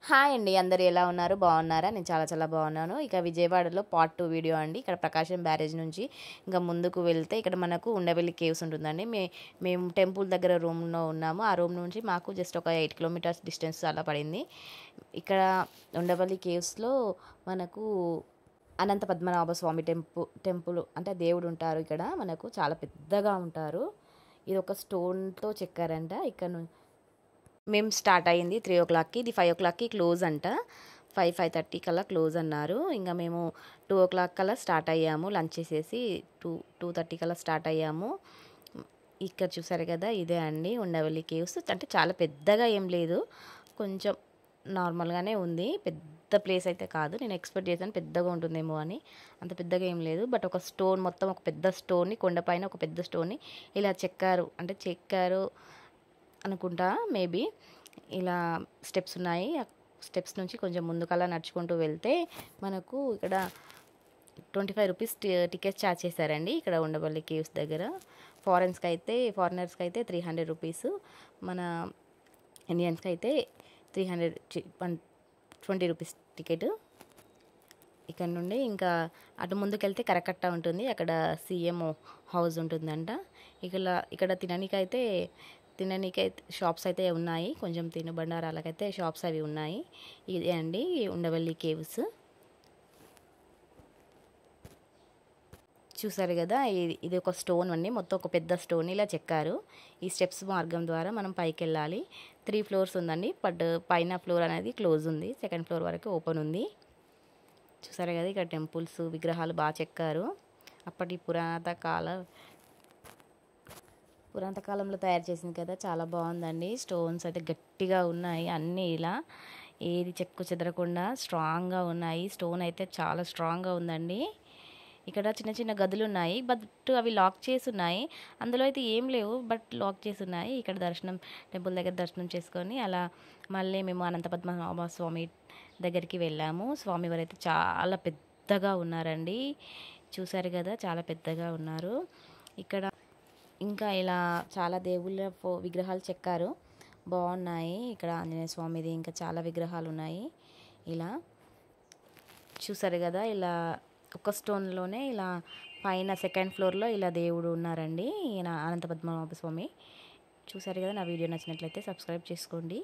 Hi అండి. అందరూ ఎలా ఉన్నారు? బాగున్నారా? నేను చాలా చాలా బాగున్నాను. ఇక విజయవాడలో పార్ట్ 2 వీడియో అండి. ఇక్కడ ప్రకాశం బ్యారేజ్ నుంచి ఇంకా ముందుకు వెళ్తే ఇక్కడ మనకు ఉండవెల్లి కేవ్స్ ఉంటుందండి. మేము టెంపుల్ దగ్గర రూమ్‌లో ఉన్నాము. ఆ రూమ్ నుంచి మాకు జస్ట్ ఒక 8 కిలోమీటర్స్ డిస్టెన్స్ అలా పడింది. ఇక్కడ ఉండవల్లి కేవ్స్‌లో మనకు అనంత పద్మనాభ స్వామి టెంపుల్ అంటే దేవుడు ఉంటారు ఇక్కడ. మనకు చాలా పెద్దగా ఉంటారు. ఇది ఒక స్టోన్‌తో చెక్కారంట. ఇక్కడ మేము స్టార్ట్ అయ్యింది 3:00కి. ఇది 5:00కి క్లోజ్ అంట. 5:30 కల్లా క్లోజ్ అన్నారు. ఇంకా మేము 2:00 కల్లా స్టార్ట్ అయ్యాము. లంచ్ చేసేసి 2:30 కల్లా స్టార్ట్ అయ్యాము. ఇక్కడ చూసారు కదా, ఇదే అండి ఉండవల్లి కేవ్స్. అంటే చాలా పెద్దగా ఏం లేదు, కొంచెం నార్మల్గానే ఉంది. పెద్ద ప్లేస్ అయితే కాదు. నేను ఎక్స్పెక్ట్ చేశాను పెద్దగా ఉంటుందేమో అని. అంత పెద్దగా ఏం లేదు. బట్ ఒక స్టోన్ మొత్తం, ఒక పెద్ద స్టోన్ని, కొండపైన ఒక పెద్ద స్టోన్ని ఇలా చెక్కారు అనుకుంటా. మేబీ ఇలా స్టెప్స్ ఉన్నాయి. ఆ స్టెప్స్ నుంచి కొంచెం ముందుకలా నడుచుకుంటూ వెళ్తే మనకు ఇక్కడ 25 రూపీస్ టికెట్ ఛార్జ్ చేశారండి ఇక్కడ ఉండవల్లి కేవ్స్ దగ్గర. ఫారినర్స్కి అయితే 300 రూపీస్, మన ఇండియన్స్కి అయితే 120 రూపీస్ టికెట్. ఇక్కడ నుండి ఇంకా అటు ముందుకెళ్తే కరకట్ట ఉంటుంది. అక్కడ సీఎం హౌస్ ఉంటుందంట. ఇక్కడ తిననీకైతే షాప్స్ అయితే ఉన్నాయి. కొంచెం తినుబండారాలకైతే షాప్స్ అవి ఉన్నాయి. ఇదే అండి ఉండవల్లి కేవ్స్. చూసారు కదా, ఇది ఒక స్టోన్ అండి. మొత్తం ఒక పెద్ద స్టోన్ ఇలా చెక్కారు. ఈ స్టెప్స్ మార్గం ద్వారా మనం పైకి వెళ్ళాలి. 3 ఫ్లోర్స్ ఉందండి. బట్ పైన ఫ్లోర్ అనేది క్లోజ్ ఉంది. సెకండ్ ఫ్లోర్ వరకు ఓపెన్ ఉంది. చూసారు కదా, ఇక్కడ టెంపుల్స్, విగ్రహాలు బాగా చెక్కారు. అప్పటి పురాతన కాలంలో తయారు చేసింది కదా, చాలా బాగుందండి. స్టోన్స్ అయితే గట్టిగా ఉన్నాయి. అన్నీ ఇలా ఏది చెక్కు చెదరకుండా స్ట్రాంగ్గా ఉన్నాయి. స్టోన్ అయితే చాలా స్ట్రాంగ్గా ఉందండి. ఇక్కడ చిన్న చిన్న గదులు ఉన్నాయి. బట్ అవి లాక్ చేసి ఉన్నాయి. అందులో అయితే ఏం లేవు, బట్ లాక్ చేసి ఉన్నాయి. ఇక్కడ టెంపుల్ దగ్గర దర్శనం చేసుకొని అలా మళ్ళీ మేము అనంత పద్మనాభ స్వామి దగ్గరికి వెళ్ళాము. స్వామివారు అయితే చాలా పెద్దగా ఉన్నారండి. చూసారు కదా, చాలా పెద్దగా ఉన్నారు. ఇక్కడ ఇంకా ఇలా చాలా దేవుళ్ళ విగ్రహాలు చెక్కారు, బాగున్నాయి. ఇక్కడ ఆంజనేయ స్వామిది ఇంకా చాలా విగ్రహాలు ఉన్నాయి. ఇలా చూసారు కదా, ఇలా ఒక స్టోన్లోనే ఇలా పైన సెకండ్ ఫ్లోర్లో ఇలా దేవుడు ఉన్నారండి. ఈయన అనంత పద్మనాభ స్వామి. చూసారు కదా, నా వీడియో నచ్చినట్లయితే సబ్స్క్రైబ్ చేసుకోండి.